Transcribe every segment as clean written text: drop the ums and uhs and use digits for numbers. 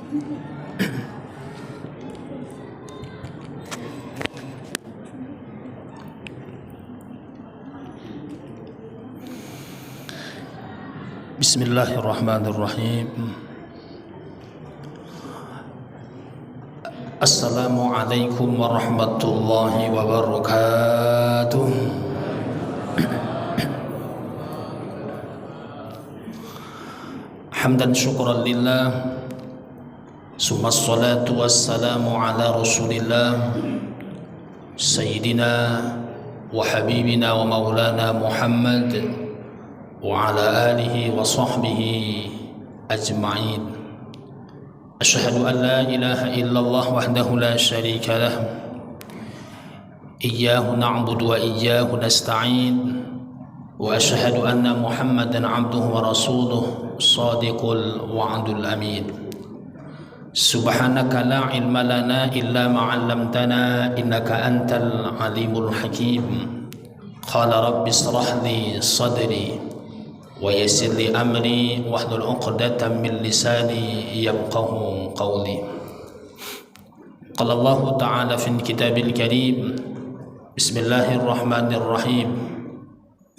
Bismillahirrahmanirrahim. Assalamualaikum warahmatullahi wabarakatuh. Hamdan syukran lillah, summa salatu wassalamu ala rasulillah Sayyidina wa habibina wa maulana Muhammad wa ala alihi wa sahbihi ajma'in. Asyhadu an la ilaha illallah wahdahu la syarika lah, iyyahu na'budu wa iyyahu nasta'in, wa asyhadu anna Muhammadan 'abduhu wa rasuluh shadiqul wa'dul amin. Subhanaka la ilma lana illa ma 'allamtana innaka antal alimul hakim. Qala rabbi ishrah li sadri wa yassir li amri wahlul 'uqdatam min lisani yafqahu qawli. Qala Allah ta'ala fi kitabil karim, bismillahirrahmanirrahim.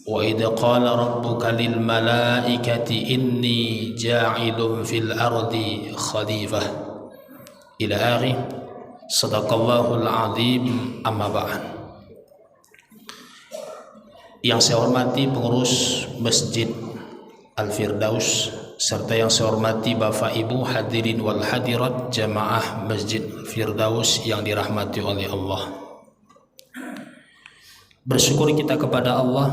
Wa idza qala rabbuka lil malaikati inni ja'ilun fil ardi khalifah ila akhir. Sadaqallahul azim. Amma ba'd. Yang saya hormati pengurus Masjid Al-Firdaus serta yang saya hormati Bapak Ibu hadirin wal hadirat jamaah Masjid Firdaus yang dirahmati oleh Allah. Bersyukur kita kepada Allah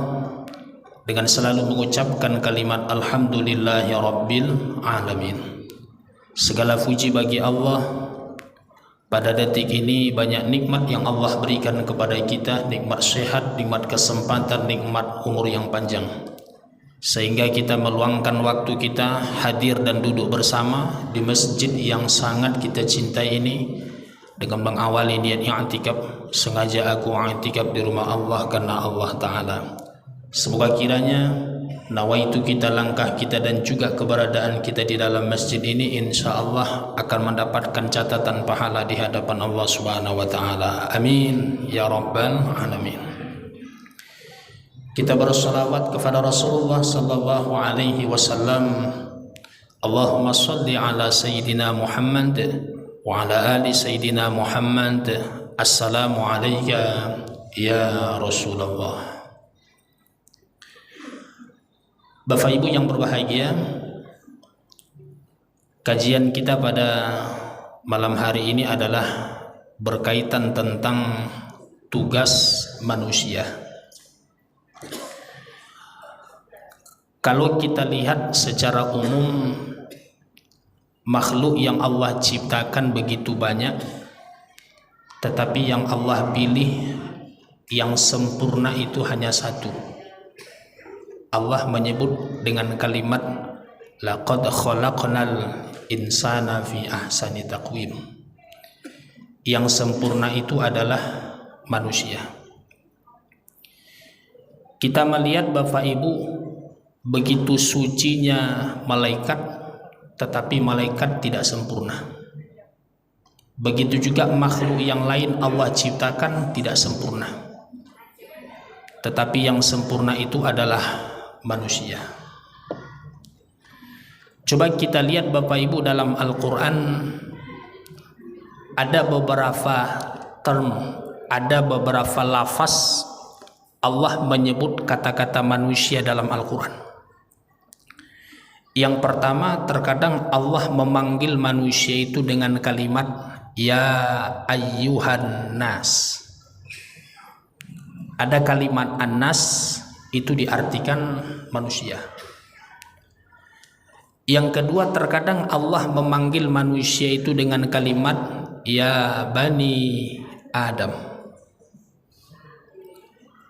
dengan selalu mengucapkan kalimat alhamdulillahi rabbil alamin. Segala puji bagi Allah. Pada detik ini banyak nikmat yang Allah berikan kepada kita, nikmat sehat, nikmat kesempatan, nikmat umur yang panjang, sehingga kita meluangkan waktu kita hadir dan duduk bersama di masjid yang sangat kita cintai ini dengan mengawali niat i'tikaf. Sengaja aku i'tikaf di rumah Allah karena Allah Ta'ala. Semoga kiranya nawaitu kita, langkah kita dan juga keberadaan kita di dalam masjid ini insya Allah akan mendapatkan catatan pahala di hadapan Allah Subhanahu wa Ta'ala. Amin ya rabbal alamin. Kita bersalawat kepada Rasulullah sallallahu alaihi wasallam. Allahumma shalli ala sayyidina Muhammad wa ala ali sayyidina Muhammad. Assalamu alayka ya Rasulullah. Bapak Ibu yang berbahagia, kajian kita pada malam hari ini adalah berkaitan tentang tugas manusia. Kalau kita lihat secara umum, makhluk yang Allah ciptakan begitu banyak, tetapi yang Allah pilih yang sempurna itu hanya satu. Allah menyebut dengan kalimat laqad khalaqnal insana fi ahsani taqwim. Yang sempurna itu adalah manusia. Kita melihat Bapak Ibu, begitu sucinya malaikat, tetapi malaikat tidak sempurna. Begitu juga makhluk yang lain Allah ciptakan tidak sempurna, tetapi yang sempurna itu adalah manusia. Coba kita lihat Bapak Ibu dalam Al-Quran, ada beberapa term, ada beberapa lafaz Allah menyebut kata-kata manusia dalam Al-Quran. Yang pertama, terkadang Allah memanggil manusia itu dengan kalimat ya ayyuhan nas. Ada kalimat an-nas, itu diartikan manusia. Yang kedua, terkadang Allah memanggil manusia itu dengan kalimat ya bani Adam.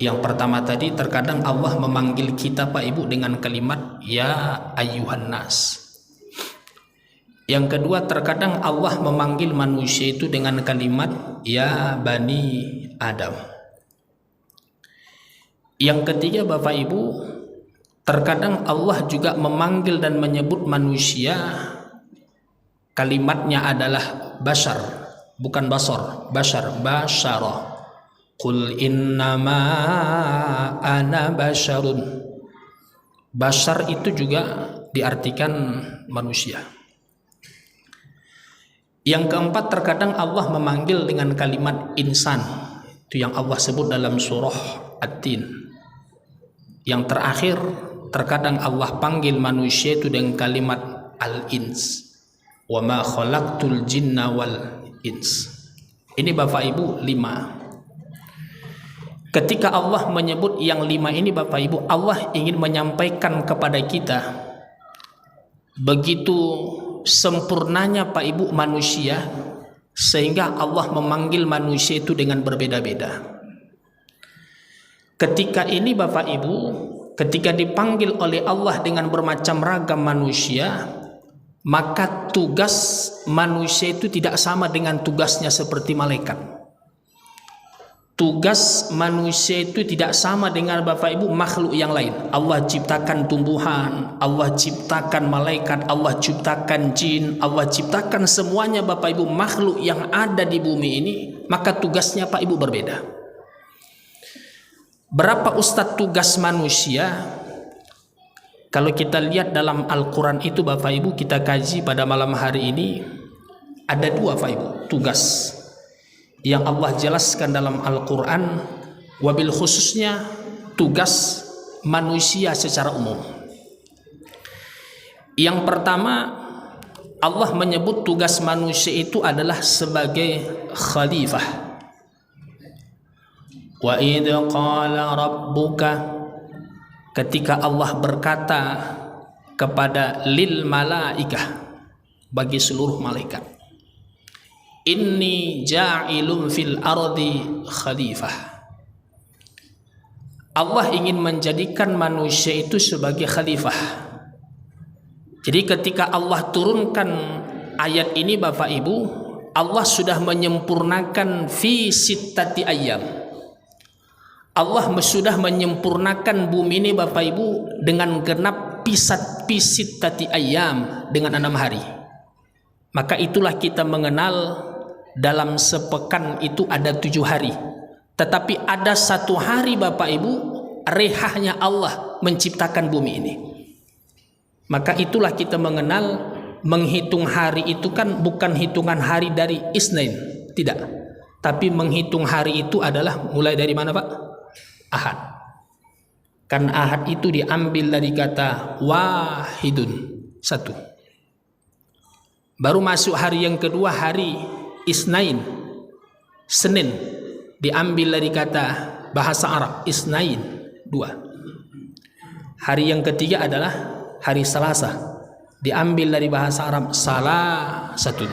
Yang pertama tadi, terkadang Allah memanggil kita Pak Ibu dengan kalimat ya ayyuhan nas. Yang kedua, terkadang Allah memanggil manusia itu dengan kalimat ya bani Adam. Yang ketiga Bapak Ibu, terkadang Allah juga memanggil dan menyebut manusia kalimatnya adalah bashar, bukan basar, bashar, basyara. Qul innama ana basyarun. Bashar itu juga diartikan manusia. Yang keempat, terkadang Allah memanggil dengan kalimat insan. Itu yang Allah sebut dalam surah At-Tin. Yang terakhir, terkadang Allah panggil manusia itu dengan kalimat al-ins. Wa ma khalaqtul jinna wal ins. Ini Bapak Ibu 5. Ketika Allah menyebut yang 5 ini Bapak Ibu, Allah ingin menyampaikan kepada kita begitu sempurnanya Pak Ibu manusia, sehingga Allah memanggil manusia itu dengan berbeda-beda. Ketika ini Bapak Ibu, ketika dipanggil oleh Allah dengan bermacam ragam manusia, maka tugas manusia itu tidak sama dengan tugasnya seperti malaikat. Tugas manusia itu tidak sama dengan Bapak Ibu makhluk yang lain. Allah ciptakan tumbuhan, Allah ciptakan malaikat, Allah ciptakan jin, Allah ciptakan semuanya Bapak Ibu makhluk yang ada di bumi ini, maka tugasnya Pak Ibu berbeda. Berapa ustadz tugas manusia? Kalau kita lihat dalam Al-Quran itu Bapak Ibu, kita kaji pada malam hari ini, ada 2 Bapak Ibu tugas yang Allah jelaskan dalam Al-Quran, wabil khususnya tugas manusia secara umum. Yang pertama, Allah menyebut tugas manusia itu adalah sebagai khalifah. Wa idh qala rabbuka, ketika Allah berkata kepada lil malaikah, bagi seluruh malaikat, inni ja'ilun fil ardi khalifah. Allah ingin menjadikan manusia itu sebagai khalifah. Jadi ketika Allah turunkan ayat ini Bapak Ibu, Allah sudah menyempurnakan fi sittati ayyam. Allah sudah menyempurnakan bumi ini Bapak Ibu dengan genap sittati ayyam, dengan 6 hari. Maka itulah kita mengenal dalam sepekan itu ada 7 hari, tetapi ada 1 hari Bapak Ibu rehahnya Allah menciptakan bumi ini. Maka itulah kita mengenal menghitung hari itu kan bukan hitungan hari dari Isnin, tidak, tapi menghitung hari itu adalah mulai dari mana Pak? Ahad. Kan Ahad itu diambil dari kata wahidun, 1. Baru masuk hari yang kedua, hari Isnain, Senin, diambil dari kata bahasa Arab Isnain, 2. Hari yang ketiga adalah hari Selasa, diambil dari bahasa Arab Salah 1.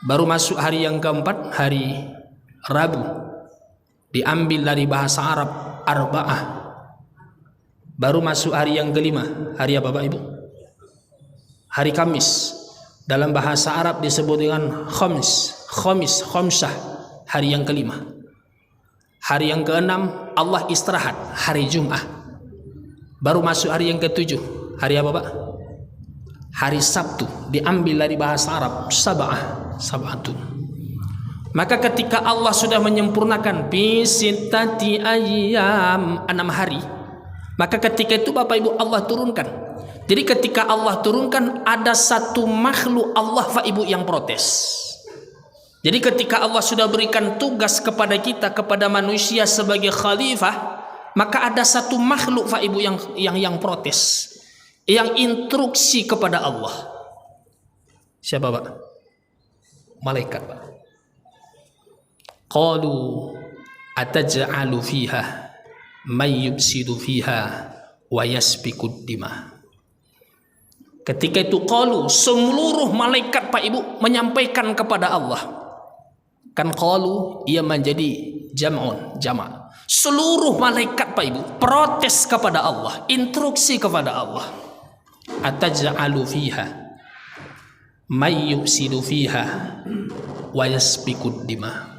Baru masuk hari yang keempat, hari Rabu, diambil dari bahasa Arab Arba'ah. Baru masuk hari yang kelima, hari apa Bapak Ibu? Hari Kamis. Dalam bahasa Arab disebut dengan khamsah, hari yang kelima. Hari yang keenam Allah istirahat, hari Jum'ah. Baru masuk hari yang ketujuh, hari apa Pak? Hari Sabtu, diambil dari bahasa Arab sab'atun. Maka ketika Allah sudah menyempurnakan fi sittati ayyam, 6 hari, maka ketika itu Bapak Ibu Allah turunkan. Jadi ketika Allah turunkan, ada 1 makhluk Allah Pak Ibu yang protes. Jadi ketika Allah sudah berikan tugas kepada kita, kepada manusia sebagai khalifah, maka ada 1 makhluk Pak Ibu yang protes, yang instruksi kepada Allah. Siapa Pak? Malaikat Pak. Qalu ataj'alu fiha may yufsidu fiha wa yasfikud dima. Ketika itu qalu, seluruh malaikat Pak Ibu menyampaikan kepada Allah. Kan qalu ia menjadi jama'. Seluruh malaikat Pak Ibu protes kepada Allah, instruksi kepada Allah. Ataj'alu fiha may yufsidu fiha wa yasfikud dima.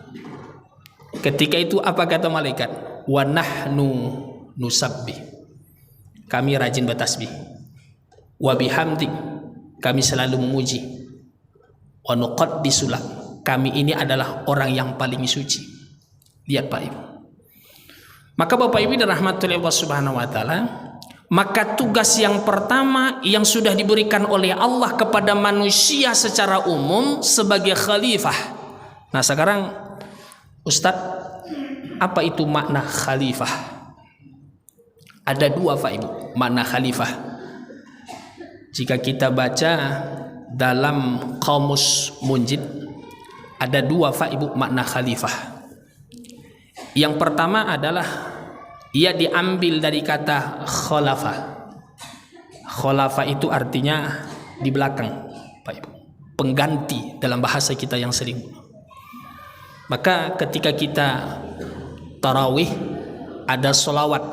Ketika itu apa kata malaikat? Wa nahnu nusabbih, kami rajin bertasbih. Wa bihamdik, kami selalu memuji. wa nuqaddisu lak. Kami ini adalah orang yang paling suci. Lihat Pak Ibu. Maka Bapak Ibu dirahmati Allah Subhanahu wa taala, maka tugas yang pertama yang sudah diberikan oleh Allah kepada manusia secara umum sebagai khalifah. Nah, sekarang Ustadz, apa itu makna khalifah? Ada dua Pak Ibu makna khalifah. Jika kita baca dalam Qamus Munjid, ada dua Pak Ibu makna khalifah. Yang pertama adalah ia diambil dari kata khalafa. Khalafa itu artinya di belakang Pak Ibu, pengganti dalam bahasa kita yang sering. Maka ketika kita tarawih, ada sholawat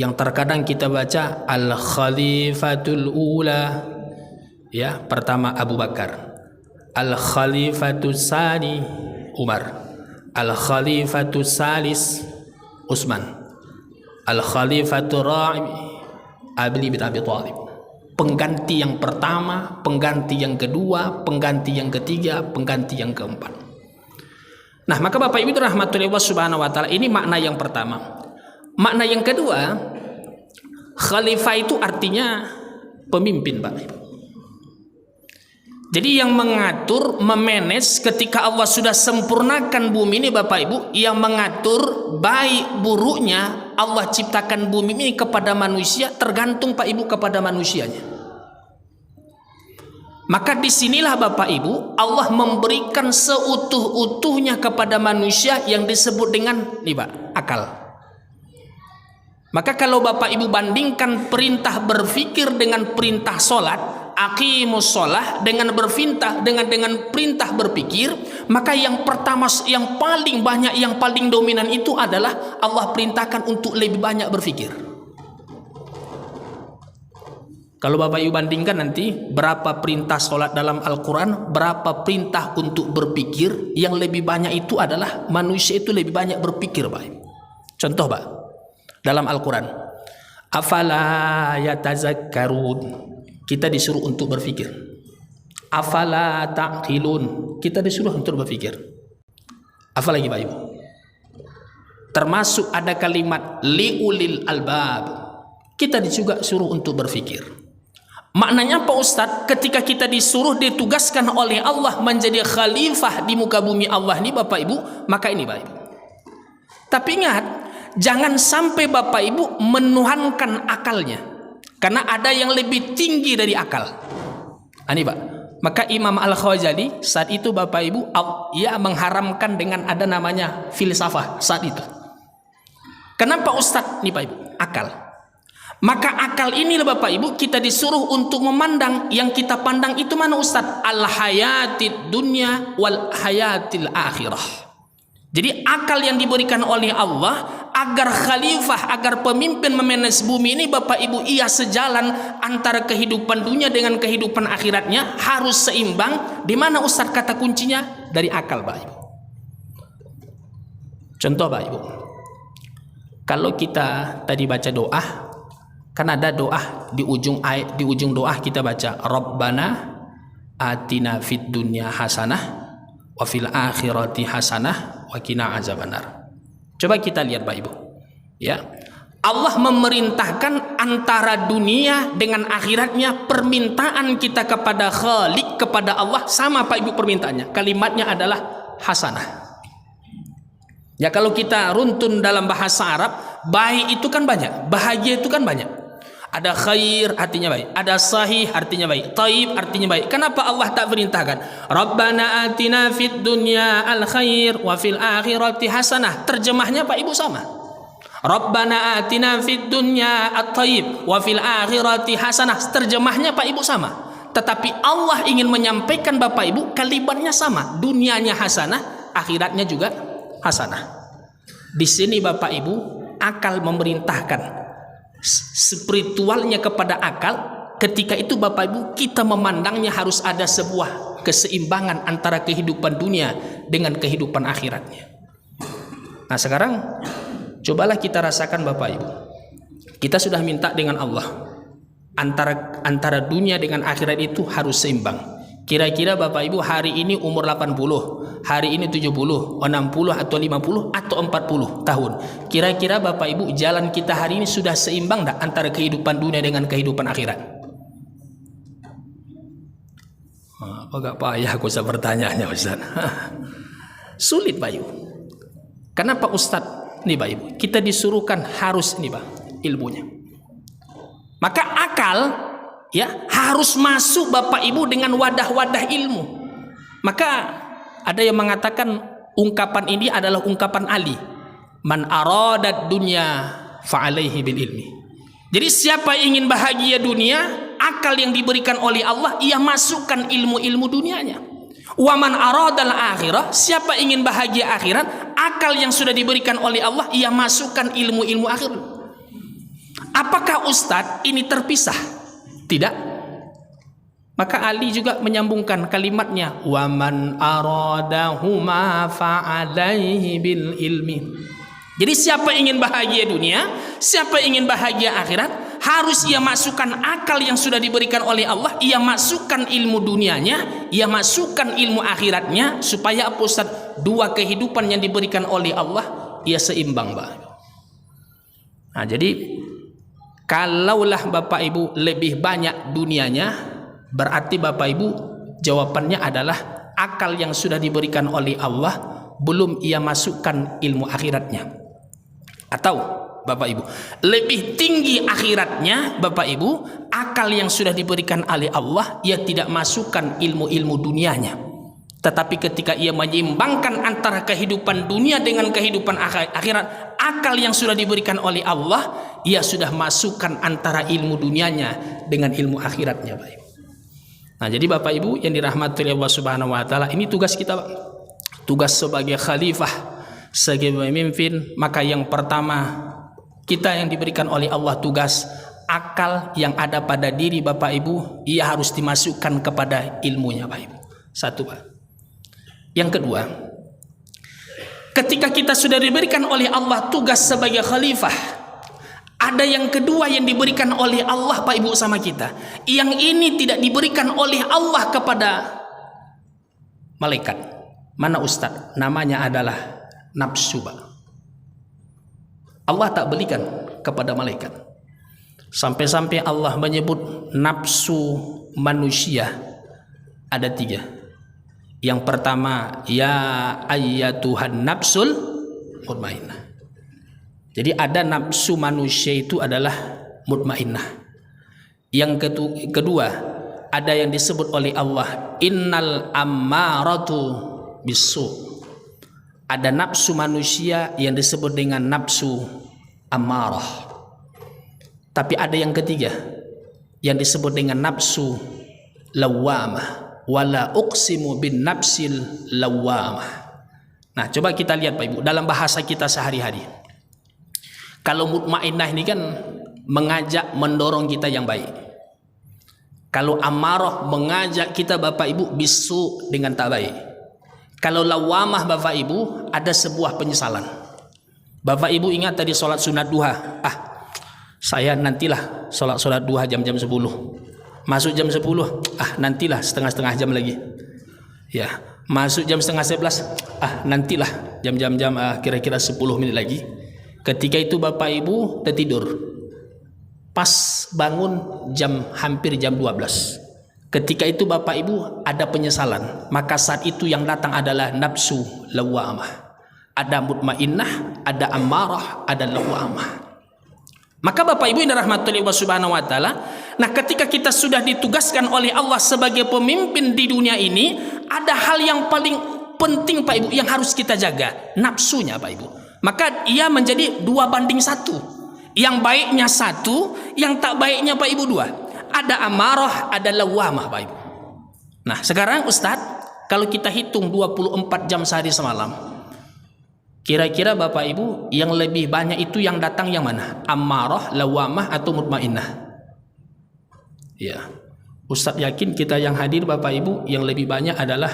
yang terkadang kita baca al-khalifatul ula, ya, pertama Abu Bakar, al-khalifatus sani Umar, al-khalifatus salis Utsman, al-khalifatur rabi Ali bin Abi Thalib. Pengganti yang pertama, pengganti yang kedua, pengganti yang ketiga, pengganti yang keempat. Nah, maka Bapak Ibu rahmatullahi subhanahu wa ta'ala, ini makna yang pertama. Makna yang kedua, khalifah itu artinya pemimpin Bapak Ibu. Jadi yang mengatur, memanage ketika Allah sudah sempurnakan bumi ini Bapak Ibu, yang mengatur baik buruknya Allah ciptakan bumi ini kepada manusia, tergantung Pak Ibu kepada manusianya. Maka disinilah Bapak Ibu Allah memberikan seutuh-utuhnya kepada manusia yang disebut dengan nih Pak, akal. Maka kalau Bapak Ibu bandingkan perintah berfikir dengan perintah sholat, aqimus sholah, dengan berfintah dengan perintah berpikir, maka yang pertama, yang paling banyak, yang paling dominan itu adalah Allah perintahkan untuk lebih banyak berfikir. Kalau Bapak Ibu bandingkan nanti berapa perintah sholat dalam Al-Quran, berapa perintah untuk berpikir, yang lebih banyak itu adalah manusia itu lebih banyak berpikir Pak. Contoh Pak, dalam Al-Quran, afala yatazakkarun, kita disuruh untuk berpikir. Afala ta'qilun, kita disuruh untuk berpikir. Apa lagi Pak Ibu? Termasuk ada kalimat liulil albab, kita juga suruh untuk berpikir. Maknanya Pak Ustadz, ketika kita disuruh, ditugaskan oleh Allah menjadi khalifah di muka bumi Allah ini Bapak Ibu, maka ini Pak Ibu. Tapi ingat, jangan sampai Bapak Ibu menuhankan akalnya, karena ada yang lebih tinggi dari akal. Ini Pak. Maka Imam Al-Ghazali saat itu Bapak Ibu, ia mengharamkan dengan ada namanya filsafah saat itu. Kenapa Ustadz? Nih Pak Ibu, akal. Maka akal ini Bapak Ibu kita disuruh untuk memandang, yang kita pandang itu mana Ustadz? Al-hayatid dunya wal hayatil akhirah. Jadi akal yang diberikan oleh Allah agar khalifah, agar pemimpin memanage bumi ini Bapak Ibu, ia sejalan antara kehidupan dunia dengan kehidupan akhiratnya, harus seimbang. Di mana Ustadz kata kuncinya? Dari akal Bapak Ibu. Contoh Bapak Ibu, kalau kita tadi baca doa, kan ada doa di ujung doa kita baca Rabbana atina fid dunya hasanah wa fil akhirati hasanah wa qina azabannar. Coba kita lihat Pak Ibu, ya, Allah memerintahkan antara dunia dengan akhiratnya. Permintaan kita kepada Khalik, kepada Allah sama Pak Ibu permintaannya. Kalimatnya adalah hasanah. Ya, kalau kita runtun dalam bahasa Arab, baik itu kan banyak, bahagia itu kan banyak. Ada khair artinya baik, ada sahih artinya baik, taib artinya baik. Kenapa Allah tak perintahkan Rabbana atina fid dunya al khair wa fil akhirati hasanah? Terjemahnya Pak Ibu sama. Rabbana atina fid dunya at taib wa fil akhirati hasanah. Terjemahnya Pak Ibu sama. Tetapi Allah ingin menyampaikan Bapak Ibu kalimatnya sama. Dunianya hasanah, akhiratnya juga hasanah. Di sini Bapak Ibu akal memerintahkan spiritualnya kepada akal. Ketika itu Bapak Ibu kita memandangnya harus ada sebuah keseimbangan antara kehidupan dunia dengan kehidupan akhiratnya. Nah sekarang cobalah kita rasakan Bapak Ibu, kita sudah minta dengan Allah antara dunia dengan akhirat itu harus seimbang. Kira-kira Bapak Ibu hari ini umur 80, hari ini 70, 60 atau 50 atau 40 tahun. Kira-kira Bapak Ibu jalan kita hari ini sudah seimbang enggak antara kehidupan dunia dengan kehidupan akhirat? Apa gak payah aku usah bertanya Ustaz. Sulit Pak Ibu. Kenapa Ustaz? Nih Pak Ibu, kita disuruhkan harus nih Pak ilmunya. Maka akal ya harus masuk Bapak Ibu dengan wadah-wadah ilmu. Maka ada yang mengatakan ungkapan ini adalah ungkapan Ali. Man aradat dunya fa'alaihi bil ilmi. Jadi siapa ingin bahagia dunia, akal yang diberikan oleh Allah ia masukkan ilmu-ilmu dunianya. Wa man aradal akhirah, siapa ingin bahagia akhirat, akal yang sudah diberikan oleh Allah ia masukkan ilmu-ilmu akhirat. Apakah Ustadz ini terpisah? Tidak. Maka Ali juga menyambungkan kalimatnya, wa man aradahuma fa'alaihi bil ilmi. Jadi siapa ingin bahagia dunia, siapa ingin bahagia akhirat, harus ia masukkan akal yang sudah diberikan oleh Allah, ia masukkan ilmu dunianya, ia masukkan ilmu akhiratnya, supaya apa Ustaz? Dua kehidupan yang diberikan oleh Allah ia seimbang, Pak. Nah, jadi kalaulah Bapak Ibu lebih banyak dunianya, berarti Bapak Ibu jawabannya adalah akal yang sudah diberikan oleh Allah belum ia masukkan ilmu akhiratnya. Atau Bapak Ibu lebih tinggi akhiratnya Bapak Ibu, akal yang sudah diberikan oleh Allah ia tidak masukkan ilmu-ilmu dunianya. Tetapi ketika ia menyeimbangkan antara kehidupan dunia dengan kehidupan akhirat, akal yang sudah diberikan oleh Allah ia sudah masukkan antara ilmu dunianya dengan ilmu akhiratnya, Pak Ibu. Nah, jadi Bapak Ibu yang dirahmati Allah Subhanahu wa taala, ini tugas kita, Pak. Tugas sebagai khalifah, sebagai pemimpin. Maka yang pertama, kita yang diberikan oleh Allah tugas, akal yang ada pada diri Bapak Ibu ia harus dimasukkan kepada ilmunya, Pak Ibu. Satu, Pak. Yang kedua, ketika kita sudah diberikan oleh Allah tugas sebagai khalifah, ada yang kedua yang diberikan oleh Allah Pak Ibu sama kita. Yang ini tidak diberikan oleh Allah kepada malaikat. Mana Ustaz? Namanya adalah nafsu, Pak. Allah tak berikan kepada malaikat. Sampai-sampai Allah menyebut nafsu manusia ada 3. Yang pertama, ya ayyatuhan nafsul mutmainnah. Jadi ada nafsu manusia itu adalah mutmainnah. Yang kedua, ada yang disebut oleh Allah innal ammaratu bisu. Ada nafsu manusia yang disebut dengan nafsu ammarah. Tapi ada yang ketiga yang disebut dengan nafsu lawamah. Wala uqsimu bin nafsil lawamah. Nah, coba kita lihat Pak Ibu dalam bahasa kita sehari-hari. Kalau mutmainnah ini kan mengajak, mendorong kita yang baik. Kalau amarah mengajak kita Bapak Ibu bisu dengan tak baik. Kalau lawamah Bapak Ibu ada sebuah penyesalan. Bapak Ibu ingat tadi sholat sunat duha. Saya nantilah sholat duha jam-jam 10. Masuk jam 10, nantilah setengah jam lagi. Ya, masuk jam setengah 11, nantilah jam kira-kira 10 menit lagi. Ketika itu Bapak Ibu tertidur. Pas bangun hampir jam 12. Ketika itu Bapak Ibu ada penyesalan. Maka saat itu yang datang adalah nafsu lawamah. Ada mutmainnah, ada ammarah, ada lawamah. Maka Bapak Ibu yang dirahmati Allah Subhanahu wa taala, nah ketika kita sudah ditugaskan oleh Allah sebagai pemimpin di dunia ini, ada hal yang paling penting Pak Ibu yang harus kita jaga, nafsunya Pak Ibu. Maka ia menjadi 2:1. Yang baiknya 1, yang tak baiknya Pak Ibu 2. Ada amarah, ada lawamah Pak Ibu. Nah, sekarang Ustadz, kalau kita hitung 24 jam sehari semalam, kira-kira Bapak Ibu yang lebih banyak itu yang datang yang mana? Ammarah, lawamah atau mutmainnah? Ya, Ustadz yakin kita yang hadir Bapak Ibu yang lebih banyak adalah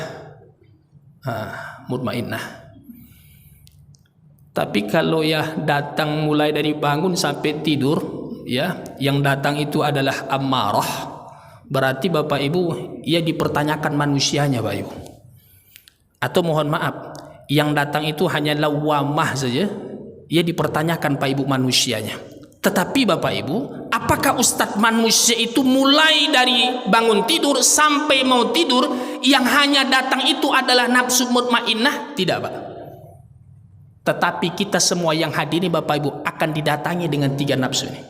mutmainnah. Tapi kalau ya datang mulai dari bangun sampai tidur, ya, yang datang itu adalah ammarah, berarti Bapak Ibu ia dipertanyakan manusianya Pak Ibu. Atau mohon maaf, yang datang itu hanya lawamah saja, ia dipertanyakan Pak Ibu manusianya. Tetapi Bapak Ibu, apakah Ustadz manusia itu mulai dari bangun tidur sampai mau tidur yang hanya datang itu adalah nafsu mutmainnah? Tidak Pak. Tetapi kita semua yang hadir ini Bapak Ibu akan didatangi dengan 3 nafsu ini.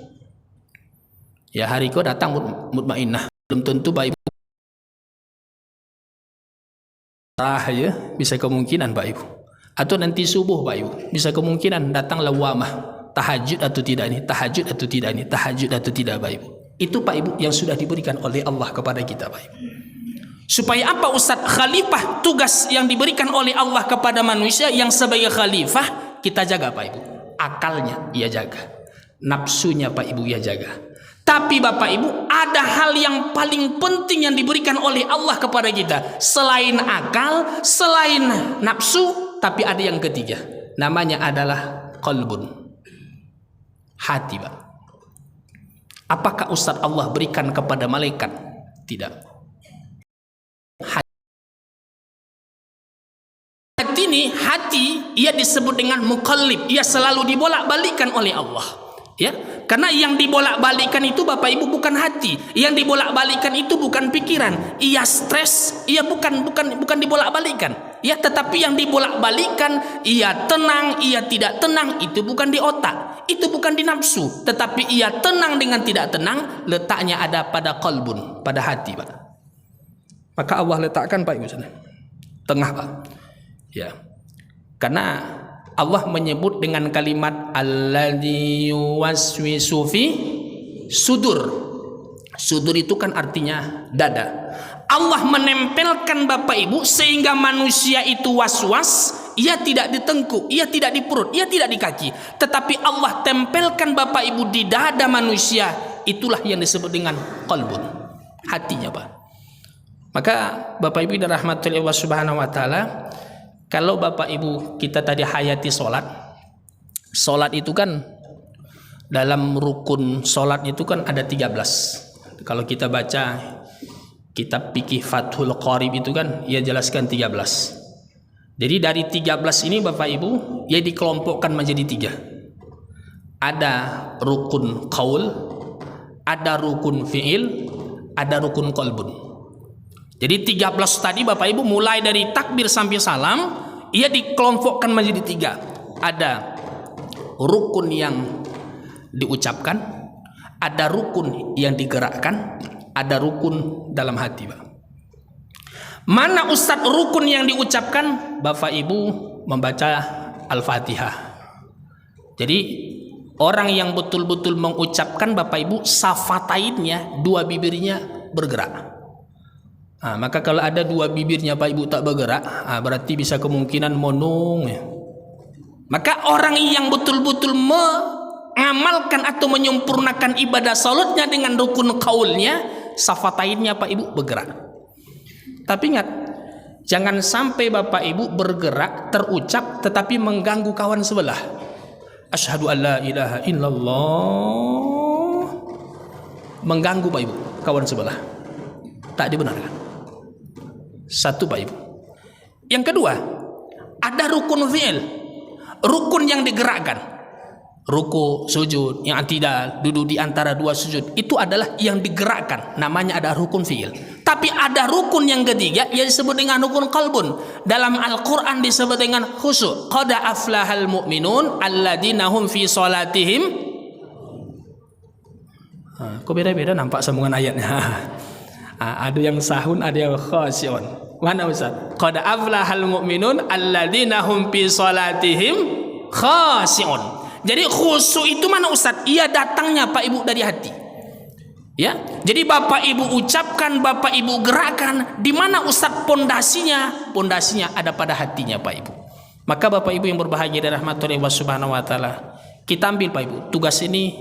Ya, hari kau datang mutmainnah, belum tentu Pak Ibu ya, bisa kemungkinan Pak Ibu. Atau nanti subuh Pak Ibu, bisa kemungkinan datang lawamah. Tahajud atau tidak ini, tahajud atau tidak ini, tahajud atau tidak Pak Ibu. Itu Pak Ibu yang sudah diberikan oleh Allah kepada kita Pak Ibu. Supaya apa Ustadz? Khalifah, tugas yang diberikan oleh Allah kepada manusia yang sebagai khalifah, kita jaga Pak Ibu. Akalnya ia jaga, nafsunya Pak Ibu ia jaga. Tapi Bapak Ibu, ada hal yang paling penting yang diberikan oleh Allah kepada kita. Selain akal, selain nafsu, tapi ada yang ketiga. Namanya adalah qalbun, hati Pak. Apakah Ustadz Allah berikan kepada malaikat? Tidak. Hati ini, hati ia disebut dengan muqallib, ia selalu dibolak-balikan oleh Allah. Ya, karena yang dibolak-balikan itu Bapak Ibu bukan hati, yang dibolak-balikan itu bukan pikiran. Ia stres, ia bukan dibolak-balikan. Ya, tetapi yang dibolak-balikan, ia tenang, ia tidak tenang, itu bukan di otak, itu bukan di nafsu, tetapi ia tenang dengan tidak tenang, letaknya ada pada qalbun, pada hati Pak. Maka Allah letakkan Pak Ibu sana, tengah Pak. Ya, karena Allah menyebut dengan kalimat alladzi yuwaswisu fi sudur. Sudur itu kan artinya dada. Allah menempelkan Bapak Ibu sehingga manusia itu was-was, ia tidak di tengkuk, ia tidak di perut, ia tidak di kaki, tetapi Allah tempelkan Bapak Ibu di dada manusia. Itulah yang disebut dengan qalbun, hatinya Pak. Maka Bapak Ibu dirahmati Allah Subhanahu wa taala, kalau Bapak Ibu kita tadi hayati solat itu kan dalam rukun solat itu kan ada 13. Kalau kita baca kitab fikih Fathul Qarib itu kan ia jelaskan 13. Jadi dari 13 ini Bapak Ibu ia dikelompokkan menjadi 3. Ada rukun qaul, ada rukun fi'il, ada rukun qalbun. Jadi 13 tadi Bapak Ibu mulai dari takbir sampai salam ia dikelompokkan menjadi 3. Ada rukun yang diucapkan, ada rukun yang digerakkan, ada rukun dalam hati Pak. Mana Ustadz rukun yang diucapkan? Bapak Ibu membaca Al-Fatihah. Jadi orang yang betul-betul mengucapkan Bapak Ibu safatainnya, 2 bibirnya bergerak. Maka kalau ada 2 bibirnya Pak Ibu tak bergerak, berarti bisa kemungkinan monong ya. Maka orang yang betul-betul mengamalkan atau menyempurnakan ibadah salatnya dengan rukun qaulnya, safatainnya Pak Ibu bergerak. Tapi ingat, jangan sampai Bapak Ibu bergerak terucap tetapi mengganggu kawan sebelah. Asyhadu an la ilaha illallah, mengganggu Pak Ibu kawan sebelah, tak dibenarkan. Satu Pak Ibu. Yang kedua, ada rukun fi'il, rukun yang digerakkan. Ruku, sujud, yang tidak duduk di antara 2 sujud, itu adalah yang digerakkan, namanya ada rukun fi'il. Tapi ada rukun yang ketiga yang disebut dengan rukun qalbun. Dalam Al-Quran disebut dengan khusyuk. Qad aflahal mu'minun alladzina hum fi salatihim. Kok beda-beda nampak sambungan ayatnya. Ada yang sahun, ada yang khasyi'un. Mana Ustaz? Qad aflahal mu'minun alladzina hum fi salatihim khasyi'un. Jadi khusyuk itu mana Ustaz? Ia datangnya Pak Ibu dari hati. Ya. Jadi Bapak Ibu ucapkan, Bapak Ibu gerakan, di mana Ustaz pondasinya? Pondasinya ada pada hatinya Pak Ibu. Maka Bapak Ibu yang berbahagia dari rahmatullahi wa subhanahu wa taala, kita ambil Pak Ibu tugas ini,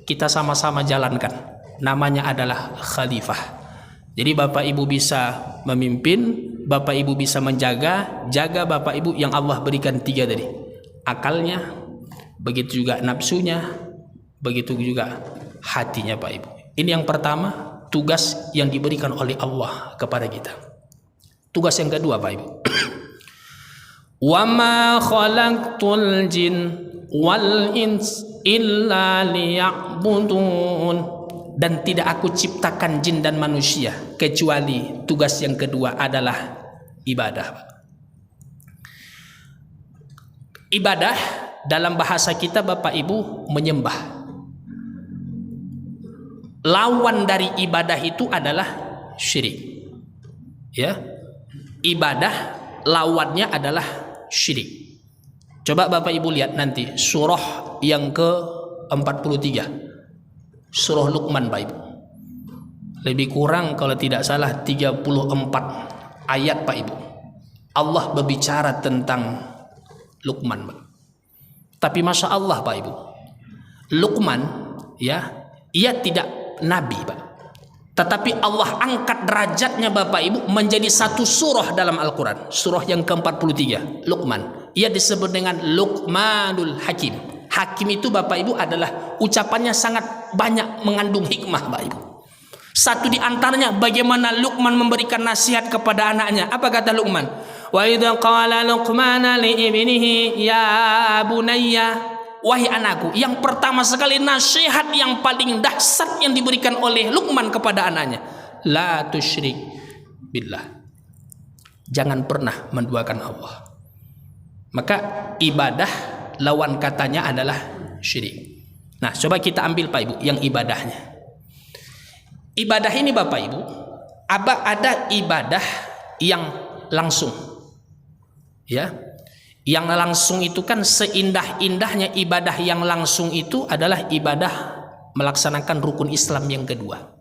kita sama-sama jalankan. Namanya adalah khalifah. Jadi Bapak Ibu bisa memimpin, Bapak Ibu bisa menjaga, jaga Bapak Ibu yang Allah berikan 3 tadi. Akalnya, begitu juga nafsunya, begitu juga hatinya Pak Ibu. Ini yang pertama tugas yang diberikan oleh Allah kepada kita. Tugas yang kedua Pak Ibu. Wa ma khalaqtul jin wal ins illa liya'budun. Dan tidak aku ciptakan jin dan manusia kecuali tugas yang kedua adalah ibadah. Ibadah dalam bahasa kita Bapak Ibu menyembah. Lawan dari ibadah itu adalah syirik. Ya. Ibadah lawannya adalah syirik. Coba Bapak Ibu lihat nanti surah yang ke-43. Surah Luqman Bapak Ibu. Lebih kurang kalau tidak salah 34 ayat Pak Ibu. Allah berbicara tentang Luqman, Pak. Tapi Masya Allah Pak Ibu, Luqman ya, ia tidak nabi Pak, tetapi Allah angkat derajatnya Bapak Ibu menjadi satu surah dalam Al-Quran. Surah yang ke-43 Luqman. Ia disebut dengan Luqmanul Hakim. Hakim itu Bapak Ibu adalah ucapannya sangat banyak mengandung hikmah Bapak Ibu. Satu di antaranya bagaimana Luqman memberikan nasihat kepada anaknya. Apa kata Luqman? Wa idza qala Luqman li ibnihi ya bunayya, wahai anakku. Yang pertama sekali nasihat yang paling dahsyat yang diberikan oleh Luqman kepada anaknya, la tusyrik billah. Jangan pernah menduakan Allah. Maka ibadah lawan katanya adalah syirik. Nah, coba kita ambil Pak Ibu yang ibadahnya. Ibadah ini Bapak Ibu, ada ibadah yang langsung. Ya. Yang langsung itu kan seindah-indahnya ibadah yang langsung itu adalah ibadah melaksanakan rukun Islam yang kedua.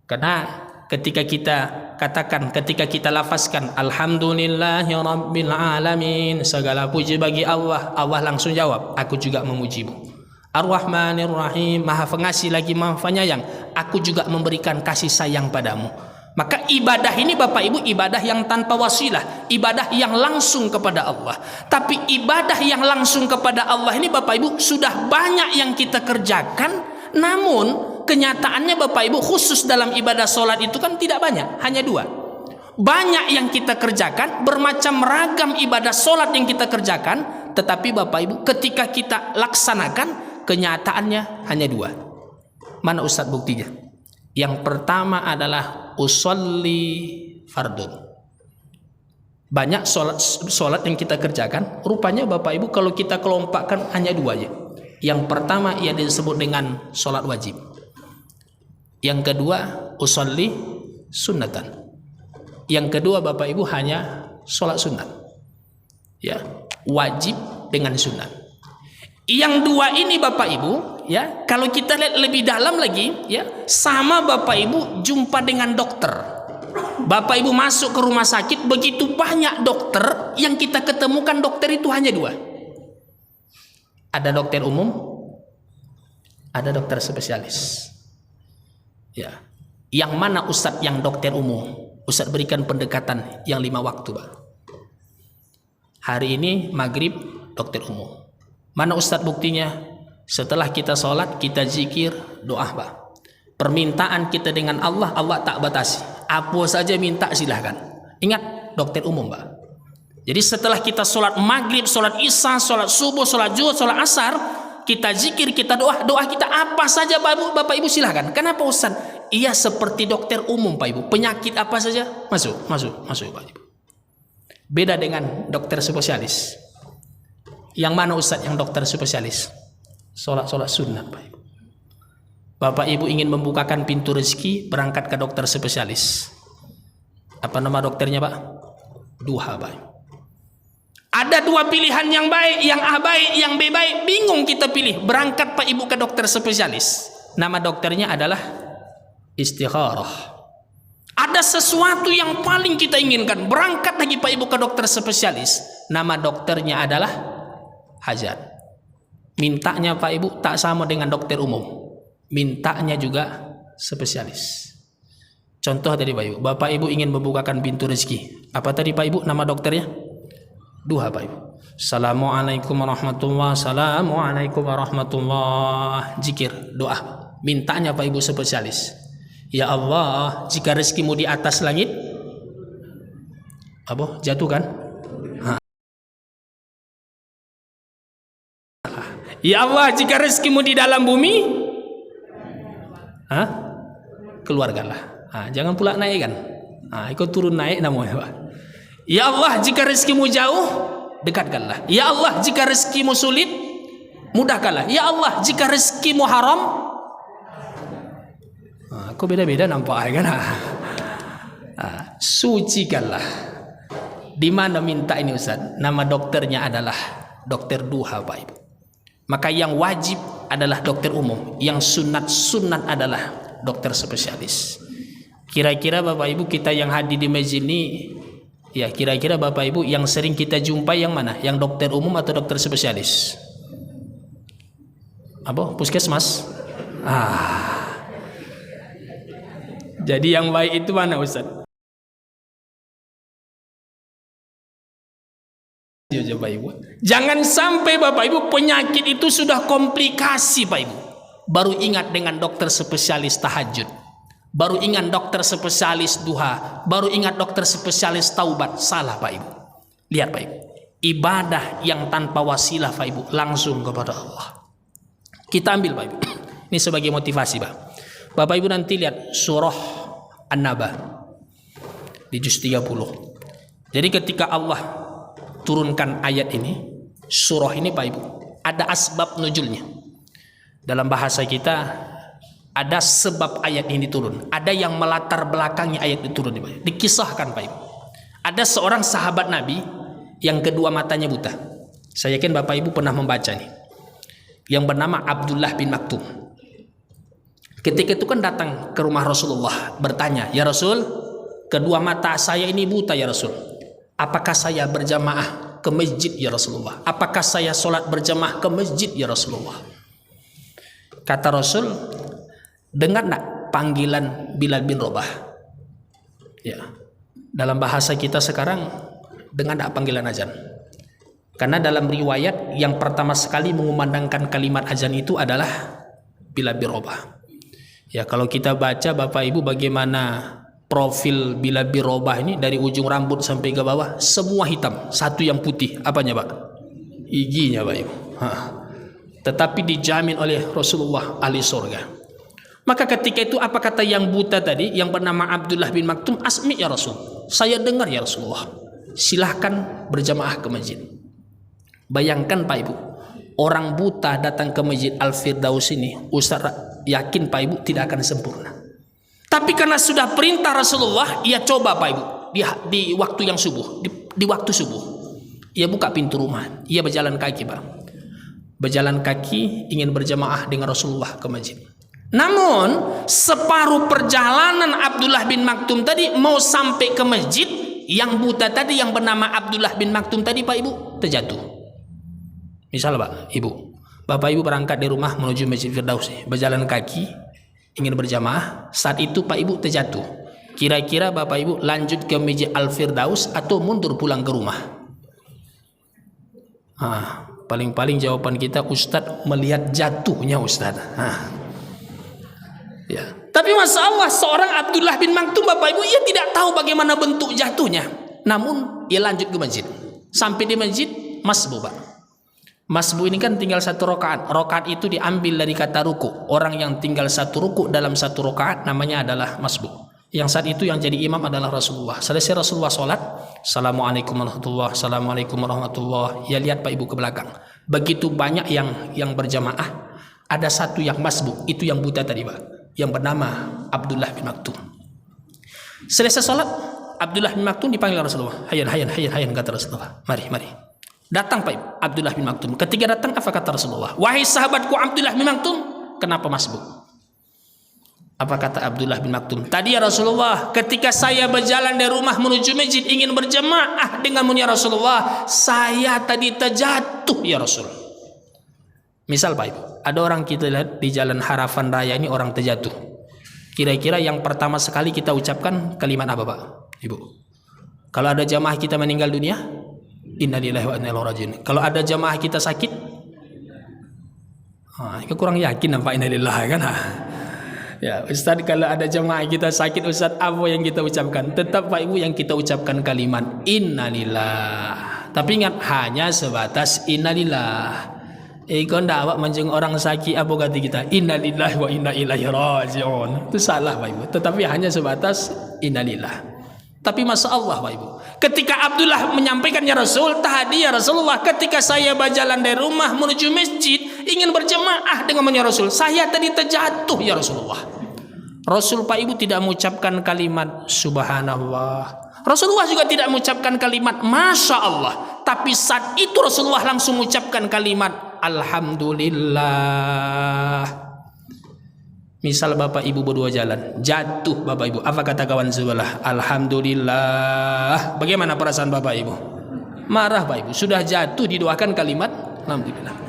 Karena ketika kita katakan, ketika kita lafazkan alhamdulillahirabbil alamin, segala puji bagi Allah, Allah langsung jawab, aku juga memujimu. Ar-Rahmanir Rahim, Maha Pengasih lagi Maha Penyayang, aku juga memberikan kasih sayang padamu. Maka ibadah ini Bapak Ibu ibadah yang tanpa wasilah, ibadah yang langsung kepada Allah. Tapi ibadah yang langsung kepada Allah ini Bapak Ibu sudah banyak yang kita kerjakan, namun kenyataannya Bapak Ibu khusus dalam ibadah sholat itu kan tidak banyak, hanya 2. Banyak yang kita kerjakan, bermacam ragam ibadah sholat yang kita kerjakan, tetapi Bapak Ibu ketika kita laksanakan kenyataannya hanya 2. Mana Ustadz buktinya? Yang pertama adalah usolli fardun. Banyak sholat yang kita kerjakan, rupanya Bapak Ibu kalau kita kelompokkan hanya 2 aja. Yang pertama ia disebut dengan sholat wajib. Yang kedua usolli sunnatan. Yang kedua Bapak Ibu hanya sholat sunat. Ya, wajib dengan sunat. Yang 2 ini Bapak Ibu, ya, kalau kita lihat lebih dalam lagi, ya, sama Bapak Ibu jumpa dengan dokter. Bapak Ibu masuk ke rumah sakit, begitu banyak dokter, yang kita ketemukan dokter itu hanya 2. Ada dokter umum, ada dokter spesialis. Ya, yang mana Ustadz yang dokter umum? Ustadz berikan pendekatan yang 5 waktu, Pak. Hari ini maghrib dokter umum. Mana Ustadz buktinya? Setelah kita sholat, kita zikir, doa Pak. Permintaan kita dengan Allah, Allah tak batasi. Apa saja minta silahkan. Ingat, dokter umum Pak. Jadi setelah kita sholat maghrib, sholat isya, sholat subuh, sholat zuhur, sholat asar, kita zikir, kita doa, doa kita apa saja Bapak Ibu silahkan. Kenapa Ustadz? Ia seperti dokter umum Pak Ibu. Penyakit apa saja masuk Pak Ibu. Beda dengan dokter spesialis. Yang mana Ustadz yang dokter spesialis? Sholat sunnah Pak Ibu. Bapak Ibu ingin membukakan pintu rezeki, berangkat ke dokter spesialis. Apa nama dokternya Pak? Duha Pak Ibu. Ada 2 pilihan yang baik, yang A baik, yang B baik. Bingung kita pilih. Berangkat Pak Ibu ke dokter spesialis. Nama dokternya adalah istikharah. Ada sesuatu yang paling kita inginkan, berangkat lagi Pak Ibu ke dokter spesialis. Nama dokternya adalah hajat. Mintanya Pak Ibu tak sama dengan dokter umum. Mintanya juga spesialis. Contoh tadi Pak Ibu, Bapak Ibu ingin membukakan pintu rezeki. Apa tadi Pak Ibu nama dokternya? Duha Pak Ibu. Assalamualaikum warahmatullahi wabarakatuh. Assalamualaikum warahmatullahi. Zikir, doa. Mintanya Pak Ibu spesialis. Ya Allah, jika rezekimu di atas langit, apa? Jatuh kan? Ya Allah, jika rezekimu di dalam bumi, keluarkanlah. Jangan pula naik kan? Ikut turun naik namanya. Ya Allah, jika rezekimu jauh, dekatkanlah. Ya Allah, jika rezekimu sulit, mudahkanlah. Ya Allah, jika rezekimu haram, kok beda-beda nampak kan? Sucikanlah. Di mana minta ini Ustaz? Nama dokternya adalah dokter duha Pak Ibu. Maka yang wajib adalah dokter umum, yang sunat adalah dokter spesialis. Kira-kira Bapak Ibu kita yang hadir di masjid ini, ya kira-kira Bapak Ibu yang sering kita jumpai yang mana? Yang dokter umum atau dokter spesialis? Apa? Puskesmas? Jadi yang baik itu mana Ustaz? Bapak Ibu, jangan sampai Bapak Ibu penyakit itu sudah komplikasi Pak Ibu, baru ingat dengan dokter spesialis tahajud, baru ingat dokter spesialis duha, baru ingat dokter spesialis taubat. Salah Pak Ibu. Lihat Pak Ibu, ibadah yang tanpa wasilah Pak Ibu langsung kepada Allah. Kita ambil Pak Ibu, ini sebagai motivasi Pak. Bapak Ibu nanti lihat surah An-Naba di juz 30. Jadi ketika Allah turunkan ayat ini, surah ini Pak Ibu, ada asbab nuzulnya. Dalam bahasa kita ada sebab ayat ini turun, ada yang melatar belakangi ayat itu turun. Dikisahkan Pak Ibu, ada seorang sahabat Nabi yang kedua matanya buta. Saya yakin Bapak Ibu pernah membaca nih, yang bernama Abdullah bin Maktum. Ketika itu kan datang ke rumah Rasulullah bertanya, ya Rasul, kedua mata saya ini buta ya Rasul, apakah saya berjamaah ke masjid ya Rasulullah? Apakah saya sholat berjamaah ke masjid ya Rasulullah? Kata Rasul, dengar nak panggilan Bilal bin Rabah? Ya, dalam bahasa kita sekarang, dengar nak panggilan azan? Karena dalam riwayat yang pertama sekali mengumandangkan kalimat azan itu adalah Bilal bin Rabah. Ya, kalau kita baca Bapak Ibu bagaimana profil Bilal bin Rabah ini, dari ujung rambut sampai ke bawah semua hitam, satu yang putih, apanya Pak? Giginya Pak Ibu. Tetapi dijamin oleh Rasulullah ahli surga. Maka ketika itu apa kata yang buta tadi yang bernama Abdullah bin Maktum? Asmi ya Rasul, saya dengar ya Rasulullah, silahkan berjamaah ke masjid. Bayangkan Pak Ibu, orang buta datang ke masjid Al-Firdaus ini, Ustaz yakin Pak Ibu tidak akan sempurna. Tapi karena sudah perintah Rasulullah, ia coba Pak Ibu di waktu yang subuh, di waktu subuh, ia buka pintu rumah, ia berjalan kaki Pak, berjalan kaki ingin berjamaah dengan Rasulullah ke masjid. Namun separuh perjalanan Abdullah bin Maktum tadi mau sampai ke masjid, yang buta tadi yang bernama Abdullah bin Maktum tadi Pak Ibu terjatuh. Misal Pak Ibu, Bapak Ibu berangkat dari rumah menuju Masjid Firdaus, berjalan kaki ingin berjamaah, saat itu Pak Ibu terjatuh. Kira-kira Bapak Ibu lanjut ke Masjid Al-Firdaus atau mundur pulang ke rumah? Paling-paling jawaban kita, Ustadz melihat jatuhnya Ustadz. Ya. Tapi masalah seorang Abdullah bin Maktum Bapak Ibu, ia tidak tahu bagaimana bentuk jatuhnya. Namun ia lanjut ke masjid. Sampai di masjid, masbu Pak. Masbu ini kan tinggal satu rakaat. Rakaat itu diambil dari kata ruku. Orang yang tinggal satu ruku dalam satu rakaat namanya adalah masbu. Yang saat itu yang jadi imam adalah Rasulullah. Selesai Rasulullah sholat, Assalamualaikum warahmatullahi wabarakatuh, Assalamualaikum warahmatullahi wabarakatuh. Ya lihat Pak Ibu ke belakang. Begitu banyak yang berjamaah, ada satu yang masbu, itu yang buta tadi Pak, yang bernama Abdullah bin Maktum. Selesai sholat, Abdullah bin Maktum dipanggil Rasulullah. Hayan kata Rasulullah. Mari. Datang Pak Ibu, Abdullah bin Maktum. Ketika datang apa kata Rasulullah? Wahai sahabatku Abdullah bin Maktum, kenapa masbuk? Apa kata Abdullah bin Maktum? Tadi ya Rasulullah, ketika saya berjalan dari rumah menuju masjid ingin berjamaah denganmu ya Rasulullah, saya tadi terjatuh ya Rasul. Misal Pak Ibu, ada orang kita lihat di jalan Harapan Raya ini orang terjatuh. Kira-kira yang pertama sekali kita ucapkan kalimat apa Pak Ibu? Kalau ada jamaah kita meninggal dunia, innalillahi wa inna ilaihi raji'un. Kalau ada jamaah kita sakit, kurang yakin nampak innalillahi kan? Ya, Ustaz, kalau ada jemaah kita sakit, Ustaz, apa yang kita ucapkan? Tetap Pak Ibu yang kita ucapkan kalimat innalillah. Tapi ingat, hanya sebatas innalillah. Kau ndak awak menjeng orang sakit, apa kata kita? Innalillahi wa inna ilaihi raji'un. Itu salah Pak Ibu. Tetapi hanya sebatas innalillah. Tapi masya Allah Pak Ibu, ketika Abdullah menyampaikan, ya Rasul, tadi ya Rasulullah, ketika saya berjalan dari rumah menuju masjid ingin berjemaah dengan ya Rasul, saya tadi terjatuh ya Rasulullah. Rasul Pak Ibu tidak mengucapkan kalimat subhanallah, Rasulullah juga tidak mengucapkan kalimat masya Allah, tapi saat itu Rasulullah langsung mengucapkan kalimat alhamdulillah. Misal Bapak Ibu berdua jalan, jatuh Bapak Ibu, apa kata kawan sebelah? Alhamdulillah. Bagaimana perasaan Bapak Ibu? Marah Pak Ibu, sudah jatuh didoakan kalimat alhamdulillah.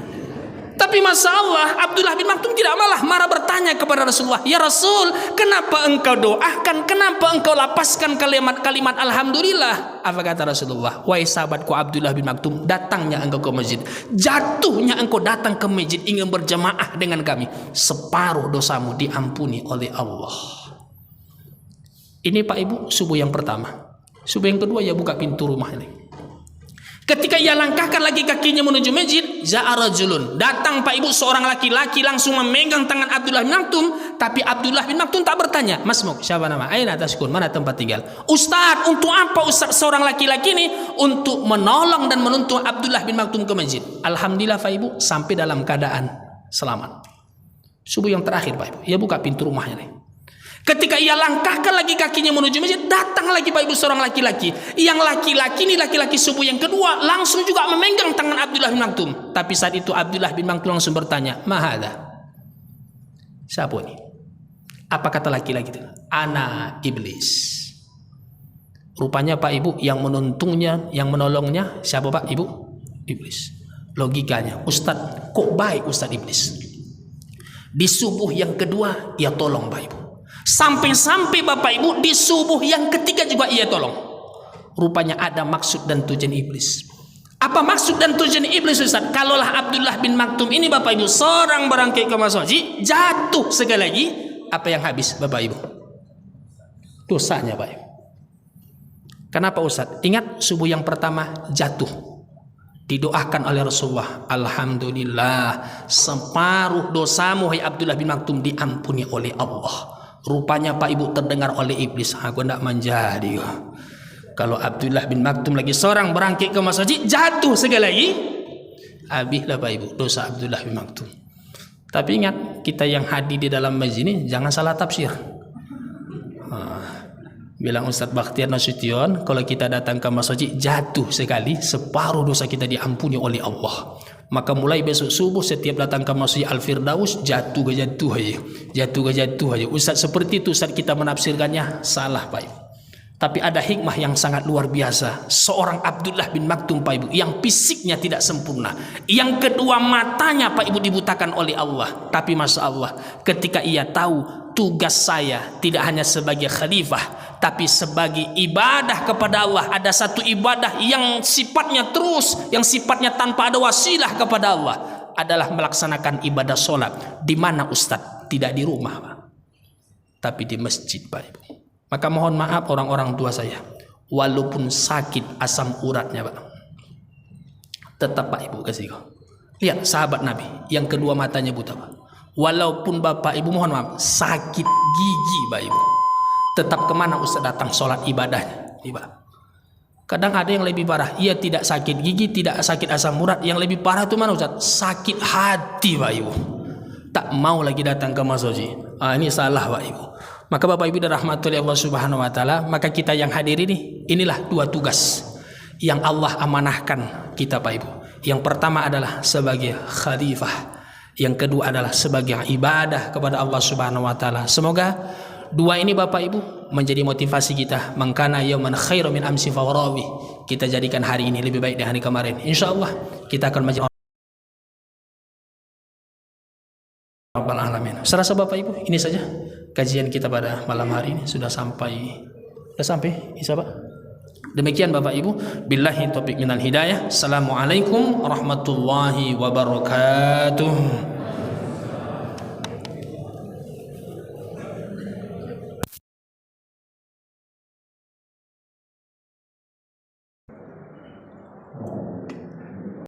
Tapi masya Allah, Abdullah bin Maktum tidak marah bertanya kepada Rasulullah, ya Rasul, kenapa engkau doakan, kenapa engkau lapaskan kalimat-kalimat alhamdulillah? Apa kata Rasulullah? Wahai sahabatku Abdullah bin Maktum, datangnya engkau ke masjid, jatuhnya engkau datang ke masjid ingin berjamaah dengan kami, separuh dosamu diampuni oleh Allah. Ini Pak Ibu subuh yang pertama. Subuh yang kedua, ya buka pintu rumah ini. Ketika ia langkahkan lagi kakinya menuju masjid, za'a rajulun, datang Pak Ibu seorang laki-laki langsung memegang tangan Abdullah bin Maktum. Tapi Abdullah bin Maktum tak bertanya, Masmuk, siapa nama? Aina taskun, mana tempat tinggal? Ustaz, untuk apa Ustaz seorang laki-laki ini? Untuk menolong dan menuntun Abdullah bin Maktum ke masjid. Alhamdulillah Pak Ibu, sampai dalam keadaan selamat. Subuh yang terakhir Pak Ibu, ia buka pintu rumahnya nih. Ketika ia langkahkan lagi kakinya menuju masjid, datang lagi Pak Ibu seorang laki-laki. Yang laki-laki ini laki-laki subuh yang kedua langsung juga memegang tangan Abdullah bin Maktum. Tapi saat itu Abdullah bin Maktum langsung bertanya, mahada? Siapa ini? Apa kata laki-laki itu? Ana iblis. Rupanya Pak Ibu yang menuntungnya, yang menolongnya siapa Pak Ibu? Iblis. Logikanya, Ustadz, kok baik Ustadz iblis? Di subuh yang kedua ia tolong Pak Ibu. Sampai-sampai Bapak Ibu di subuh yang ketiga juga ia tolong. Rupanya ada maksud dan tujuan iblis. Apa maksud dan tujuan iblis Ustaz? Kalaulah Abdullah bin Maktum ini Bapak Ibu seorang berangkai ke masjid, jatuh sekali lagi, apa yang habis Bapak Ibu? Dosanya Pak Ibu. Kenapa Ustaz? Ingat subuh yang pertama jatuh, didoakan oleh Rasulullah, alhamdulillah separuh dosamu hai Abdullah bin Maktum diampuni oleh Allah. Rupanya Pak Ibu terdengar oleh iblis, aku tidak menjadi. Kalau Abdullah bin Maktum lagi seorang berangkit ke masjid, jatuh sekali lagi, habislah Pak Ibu dosa Abdullah bin Maktum. Tapi ingat, kita yang hadir di dalam masjid ini jangan salah tafsir. Bilang Ustadz Bakhtiar Nasution, kalau kita datang ke masjid jatuh sekali, separuh dosa kita diampuni oleh Allah. Maka mulai besok subuh setiap datang ke masjid Al-Firdaus jatuh aja. Ustadz seperti itu Ustadz kita menafsirkannya salah Pak Ibu. Tapi ada hikmah yang sangat luar biasa. Seorang Abdullah bin Maktum Pak Ibu, yang fisiknya tidak sempurna, yang kedua matanya Pak Ibu dibutakan oleh Allah. Tapi masya Allah, ketika ia tahu tugas saya tidak hanya sebagai khalifah, tapi sebagai ibadah kepada Allah. Ada satu ibadah yang sifatnya terus, yang sifatnya tanpa ada wasilah kepada Allah, adalah melaksanakan ibadah sholat. Di mana Ustadz? Tidak di rumah Pak, tapi di masjid Pak Ibu. Maka mohon maaf orang-orang tua saya, walaupun sakit asam uratnya Pak, tetap Pak Ibu kasih kau. Lihat sahabat Nabi yang kedua matanya buta Pak. Walaupun Bapak Ibu mohon maaf sakit gigi Pak Ibu, tetap kemana Ustaz datang sholat ibadahnya. Kadang ada yang lebih parah, ia tidak sakit gigi, tidak sakit asam urat. Yang lebih parah itu mana Ustaz? Sakit hati Pak Ibu, tak mau lagi datang ke masjid. Ini salah Pak Ibu. Maka Bapak Ibu dirahmati oleh Allah Subhanahu wa taala, maka kita yang hadir ini, inilah dua tugas yang Allah amanahkan kita Pak Ibu. Yang pertama adalah sebagai khalifah, yang kedua adalah sebagai ibadah kepada Allah Subhanahu wa taala. Semoga dua ini Bapak Ibu menjadi motivasi kita. Mangkana yauman khairu min amsi fawarawi. Kita jadikan hari ini lebih baik dari hari kemarin. Insyaallah kita akan menjadi Rabbal alamin. Serasa Bapak Ibu, ini saja kajian kita pada malam hari ini sudah sampai Isa Pak. Demikian Bapak Ibu, billahi taufiq minal hidayah. Assalamualaikum warahmatullahi wabarakatuh.